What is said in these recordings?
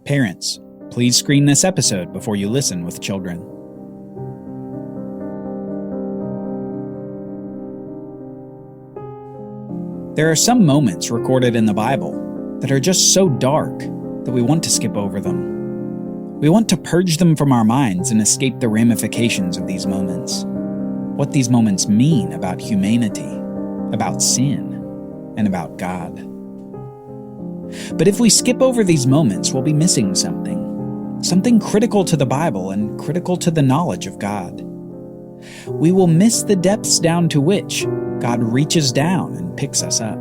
Parents, please screen this episode before you listen with children. There are some moments recorded in the Bible that are just so dark that we want to skip over them. We want to purge them from our minds and escape the ramifications of these moments. What these moments mean about humanity, about sin, and about God. But if we skip over these moments, we'll be missing something critical to the Bible and critical to the knowledge of God. We will miss the depths down to which God reaches down and picks us up.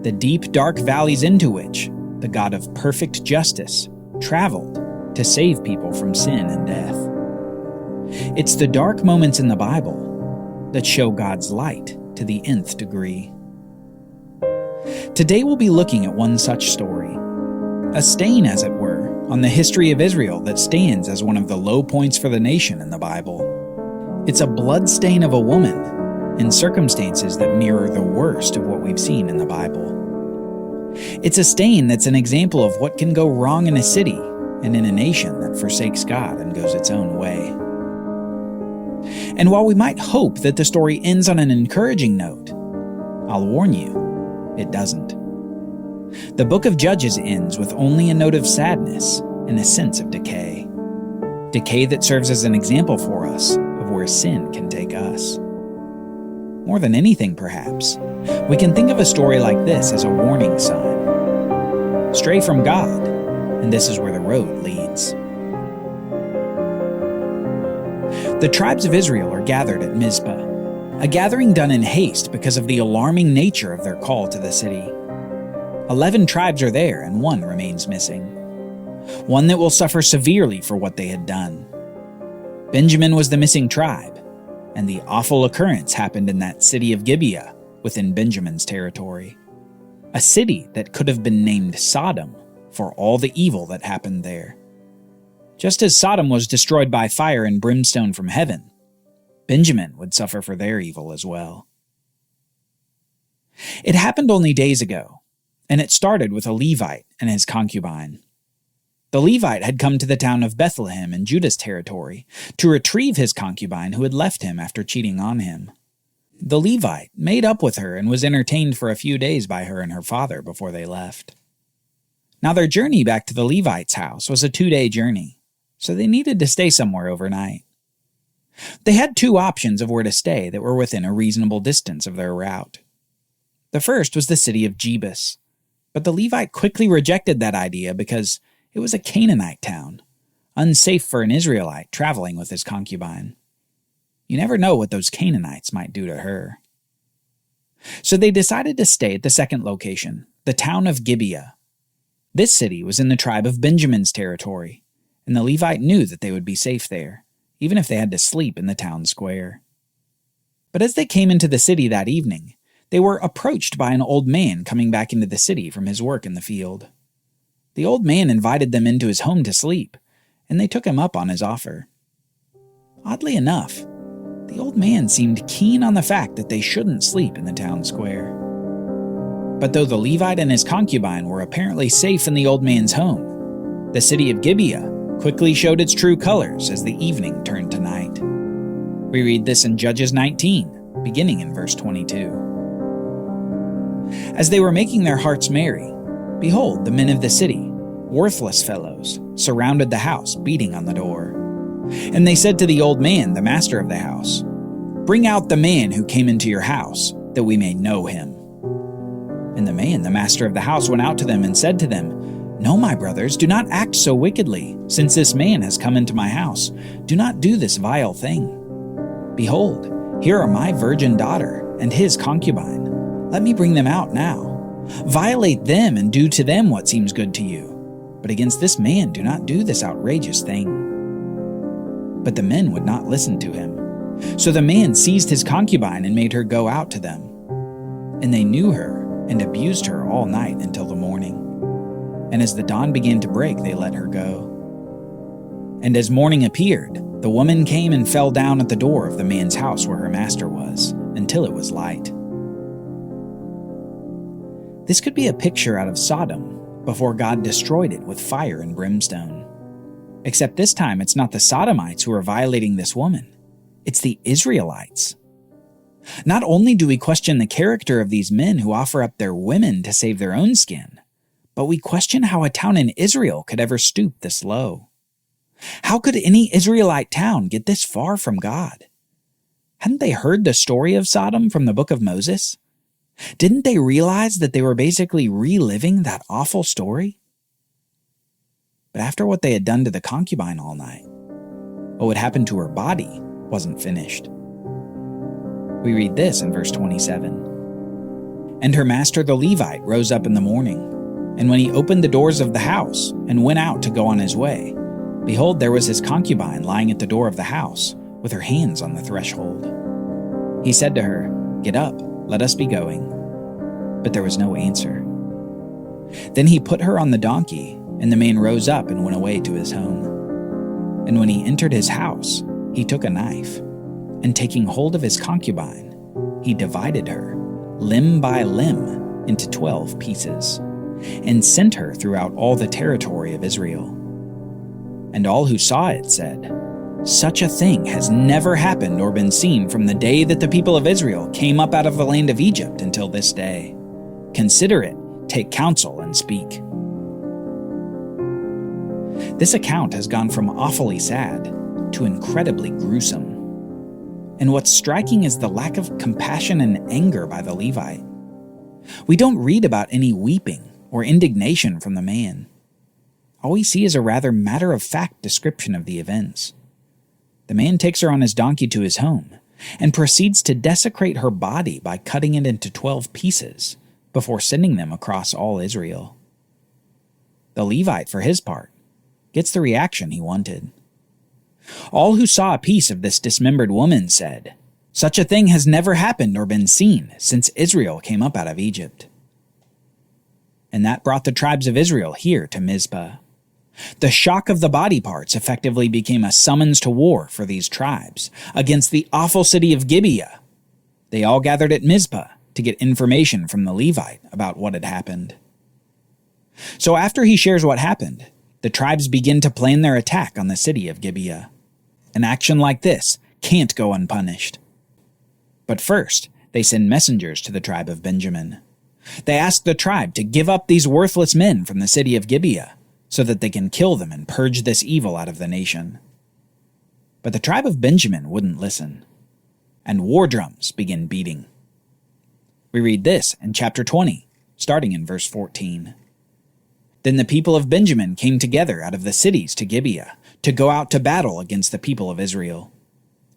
The deep, dark valleys into which the God of perfect justice traveled to save people from sin and death. It's the dark moments in the Bible that show God's light to the nth degree. Today we'll be looking at one such story, a stain, as it were, on the history of Israel that stands as one of the low points for the nation in the Bible. It's a blood stain of a woman in circumstances that mirror the worst of what we've seen in the Bible. It's a stain that's an example of what can go wrong in a city and in a nation that forsakes God and goes its own way. And while we might hope that the story ends on an encouraging note, I'll warn you, it doesn't. The book of Judges ends with only a note of sadness and a sense of decay. Decay that serves as an example for us of where sin can take us. More than anything, perhaps, we can think of a story like this as a warning sign. Stray from God, and this is where the road leads. The tribes of Israel are gathered at Mizpah, a gathering done in haste because of the alarming nature of their call to the city. 11 tribes are there, and one remains missing. One that will suffer severely for what they had done. Benjamin was the missing tribe, and the awful occurrence happened in that city of Gibeah within Benjamin's territory. A city that could have been named Sodom for all the evil that happened there. Just as Sodom was destroyed by fire and brimstone from heaven, Benjamin would suffer for their evil as well. It happened only days ago, and it started with a Levite and his concubine. The Levite had come to the town of Bethlehem in Judah's territory to retrieve his concubine who had left him after cheating on him. The Levite made up with her and was entertained for a few days by her and her father before they left. Now their journey back to the Levite's house was a 2-day journey, so they needed to stay somewhere overnight. They had 2 options of where to stay that were within a reasonable distance of their route. The first was the city of Jebus, but the Levite quickly rejected that idea because it was a Canaanite town, unsafe for an Israelite traveling with his concubine. You never know what those Canaanites might do to her. So they decided to stay at the second location, the town of Gibeah. This city was in the tribe of Benjamin's territory, and the Levite knew that they would be safe there, even if they had to sleep in the town square. But as they came into the city that evening, they were approached by an old man coming back into the city from his work in the field. The old man invited them into his home to sleep, and they took him up on his offer. Oddly enough, the old man seemed keen on the fact that they shouldn't sleep in the town square. But though the Levite and his concubine were apparently safe in the old man's home, the city of Gibeah quickly showed its true colors as the evening turned to night. We read this in Judges 19, beginning in verse 22. As they were making their hearts merry, behold, the men of the city, worthless fellows, surrounded the house, beating on the door. And they said to the old man, the master of the house, "Bring out the man who came into your house, that we may know him." And the man, the master of the house, went out to them and said to them, "No, my brothers, do not act so wickedly, since this man has come into my house. Do not do this vile thing. Behold, here are my virgin daughter and his concubine. Let me bring them out now. Violate them and do to them what seems good to you. But against this man do not do this outrageous thing." But the men would not listen to him. So the man seized his concubine and made her go out to them. And they knew her and abused her all night until the morning. And as the dawn began to break, they let her go. And as morning appeared, the woman came and fell down at the door of the man's house where her master was, until it was light. This could be a picture out of Sodom, before God destroyed it with fire and brimstone. Except this time it's not the Sodomites who are violating this woman. It's the Israelites. Not only do we question the character of these men who offer up their women to save their own skin, but we question how a town in Israel could ever stoop this low. How could any Israelite town get this far from God? Hadn't they heard the story of Sodom from the book of Moses? Didn't they realize that they were basically reliving that awful story? But after what they had done to the concubine all night, what would happen to her body wasn't finished. We read this in verse 27. And her master the Levite rose up in the morning, and when he opened the doors of the house and went out to go on his way, behold, there was his concubine lying at the door of the house, with her hands on the threshold. He said to her, Get up, let us be going. But there was no answer. Then he put her on the donkey, and the man rose up and went away to his home. And when he entered his house, he took a knife, and taking hold of his concubine, he divided her, limb by limb, into 12 pieces, and sent her throughout all the territory of Israel. And all who saw it said, Such a thing has never happened or been seen from the day that the people of Israel came up out of the land of Egypt until this day. Consider it, take counsel, and speak. This account has gone from awfully sad to incredibly gruesome. And what's striking is the lack of compassion and anger by the Levite. We don't read about any weeping or indignation from the man. All we see is a rather matter-of-fact description of the events. The man takes her on his donkey to his home and proceeds to desecrate her body by cutting it into 12 pieces before sending them across all Israel. The Levite, for his part, gets the reaction he wanted. All who saw a piece of this dismembered woman said, Such a thing has never happened or been seen since Israel came up out of Egypt. And that brought the tribes of Israel here to Mizpah. The shock of the body parts effectively became a summons to war for these tribes against the awful city of Gibeah. They all gathered at Mizpah to get information from the Levite about what had happened. So after he shares what happened, the tribes begin to plan their attack on the city of Gibeah. An action like this can't go unpunished. But first, they send messengers to the tribe of Benjamin. They ask the tribe to give up these worthless men from the city of Gibeah so that they can kill them and purge this evil out of the nation. But the tribe of Benjamin wouldn't listen, and war drums begin beating. We read this in chapter 20, starting in verse 14. Then the people of Benjamin came together out of the cities to Gibeah to go out to battle against the people of Israel.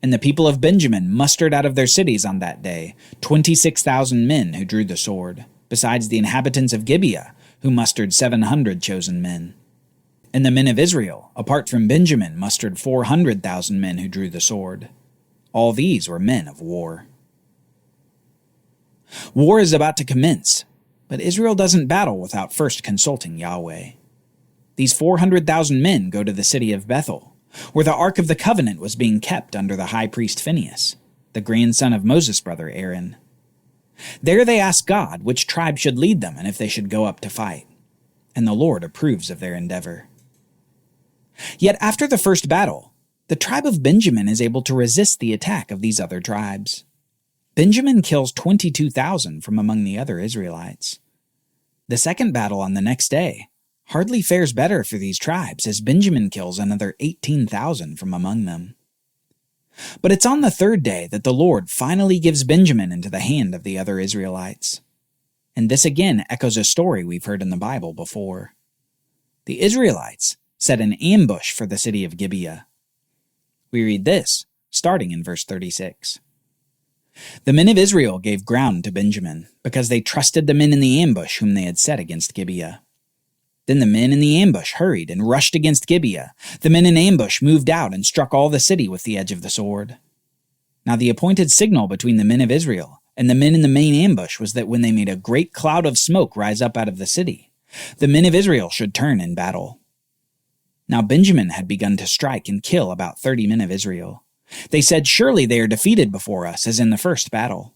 And the people of Benjamin mustered out of their cities on that day 26,000 men who drew the sword, besides the inhabitants of Gibeah, who mustered 700 chosen men. And the men of Israel, apart from Benjamin, mustered 400,000 men who drew the sword. All these were men of war. War is about to commence, but Israel doesn't battle without first consulting Yahweh. These 400,000 men go to the city of Bethel, where the Ark of the Covenant was being kept under the high priest Phinehas, the grandson of Moses' brother Aaron. There they ask God which tribe should lead them and if they should go up to fight, and the Lord approves of their endeavor. Yet after the first battle, the tribe of Benjamin is able to resist the attack of these other tribes. Benjamin kills 22,000 from among the other Israelites. The second battle on the next day hardly fares better for these tribes, as Benjamin kills another 18,000 from among them. But it's on the third day that the Lord finally gives Benjamin into the hand of the other Israelites. And this again echoes a story we've heard in the Bible before. The Israelites set an ambush for the city of Gibeah. We read this, starting in verse 36. The men of Israel gave ground to Benjamin, because they trusted the men in the ambush whom they had set against Gibeah. Then the men in the ambush hurried and rushed against Gibeah. The men in ambush moved out and struck all the city with the edge of the sword. Now the appointed signal between the men of Israel and the men in the main ambush was that when they made a great cloud of smoke rise up out of the city, the men of Israel should turn in battle. Now Benjamin had begun to strike and kill about 30 men of Israel. They said, "Surely they are defeated before us, as in the first battle."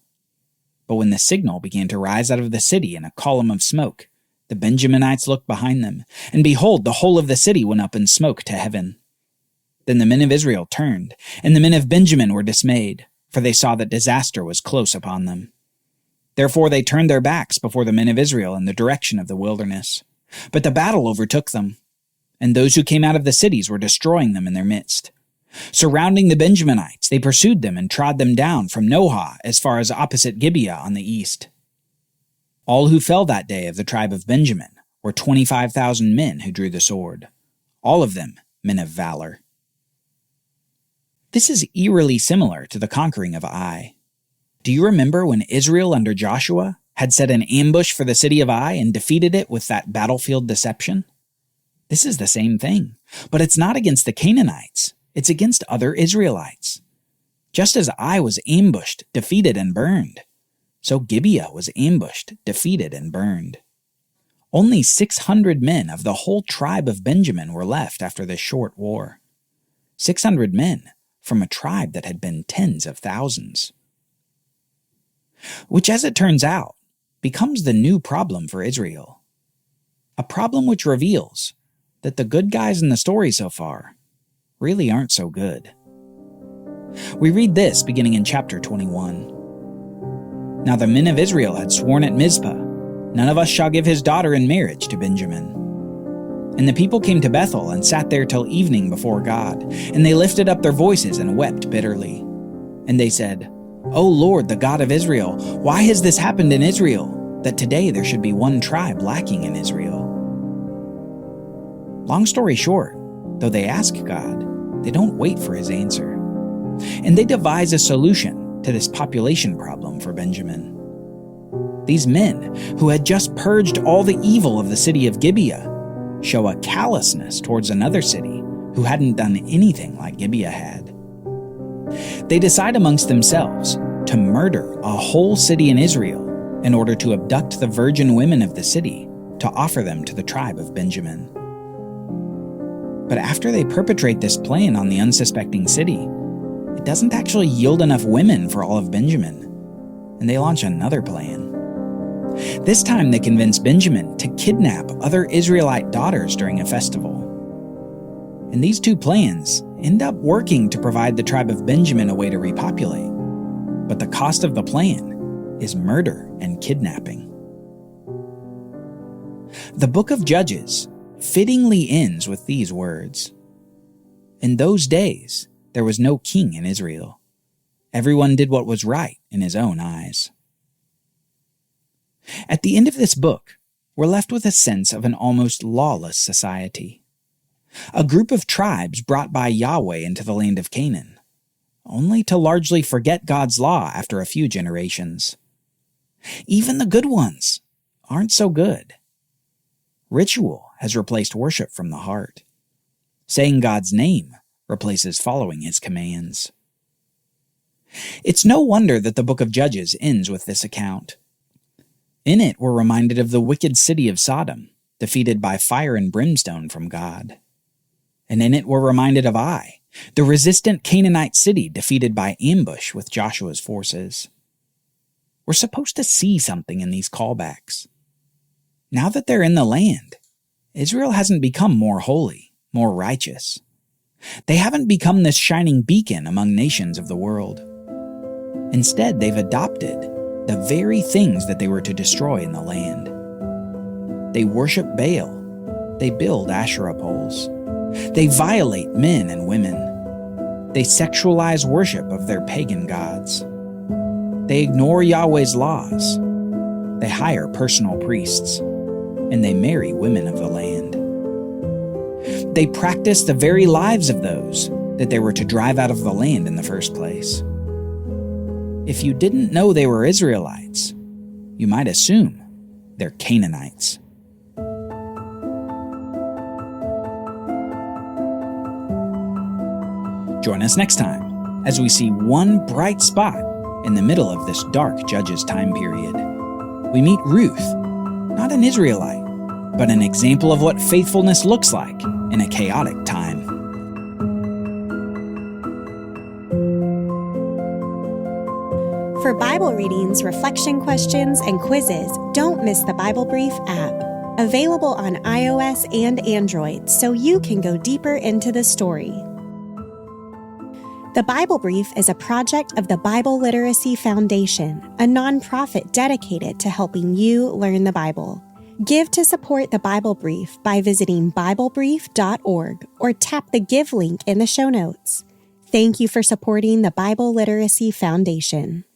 But when the signal began to rise out of the city in a column of smoke, The Benjaminites looked behind them, and behold, the whole of the city went up in smoke to heaven. Then the men of Israel turned, and the men of Benjamin were dismayed, for they saw that disaster was close upon them. Therefore they turned their backs before the men of Israel in the direction of the wilderness. But the battle overtook them, and those who came out of the cities were destroying them in their midst. Surrounding the Benjaminites, they pursued them and trod them down from Nohah as far as opposite Gibeah on the east. All who fell that day of the tribe of Benjamin were 25,000 men who drew the sword, all of them men of valor. This is eerily similar to the conquering of Ai. Do you remember when Israel under Joshua had set an ambush for the city of Ai and defeated it with that battlefield deception? This is the same thing, but it's not against the Canaanites. It's against other Israelites. Just as Ai was ambushed, defeated, and burned, so Gibeah was ambushed, defeated, and burned. Only 600 men of the whole tribe of Benjamin were left after this short war. 600 men from a tribe that had been tens of thousands. Which, as it turns out, becomes the new problem for Israel. A problem which reveals that the good guys in the story so far really aren't so good. We read this beginning in chapter 21. Now the men of Israel had sworn at Mizpah, "None of us shall give his daughter in marriage to Benjamin." And the people came to Bethel and sat there till evening before God, and they lifted up their voices and wept bitterly. And they said, "O Lord, the God of Israel, why has this happened in Israel, that today there should be one tribe lacking in Israel?" Long story short, though they ask God, they don't wait for his answer. And they devise a solution to this population problem for Benjamin. These men, who had just purged all the evil of the city of Gibeah, show a callousness towards another city who hadn't done anything like Gibeah had. They decide amongst themselves to murder a whole city in Israel in order to abduct the virgin women of the city to offer them to the tribe of Benjamin. But after they perpetrate this plan on the unsuspecting city, it doesn't actually yield enough women for all of Benjamin, and they launch another plan. This time they convince Benjamin to kidnap other Israelite daughters during a festival. And these two plans end up working to provide the tribe of Benjamin a way to repopulate. But the cost of the plan is murder and kidnapping. The book of Judges fittingly ends with these words. In those days, there was no king in Israel. Everyone did what was right in his own eyes. At the end of this book, we're left with a sense of an almost lawless society. A group of tribes brought by Yahweh into the land of Canaan, only to largely forget God's law after a few generations. Even the good ones aren't so good. Ritual has replaced worship from the heart. Saying God's name replaces following his commands. It's no wonder that the book of Judges ends with this account. In it, we're reminded of the wicked city of Sodom, defeated by fire and brimstone from God. And in it, we're reminded of Ai, the resistant Canaanite city defeated by ambush with Joshua's forces. We're supposed to see something in these callbacks. Now that they're in the land, Israel hasn't become more holy, more righteous. They haven't become this shining beacon among nations of the world. Instead, they've adopted the very things that they were to destroy in the land. They worship Baal. They build Asherah poles. They violate men and women. They sexualize worship of their pagan gods. They ignore Yahweh's laws. They hire personal priests. And they marry women of the land. They practice the very lives of those that they were to drive out of the land in the first place. If you didn't know they were Israelites, you might assume they're Canaanites. Join us next time as we see one bright spot in the middle of this dark Judges time period. We meet Ruth, not an Israelite, but an example of what faithfulness looks like in a chaotic time. For Bible readings, reflection questions, and quizzes, don't miss the Bible Brief app. Available on iOS and Android so you can go deeper into the story. The Bible Brief is a project of the Bible Literacy Foundation, a nonprofit dedicated to helping you learn the Bible. Give to support the Bible Brief by visiting BibleBrief.org or tap the Give link in the show notes. Thank you for supporting the Bible Literacy Foundation.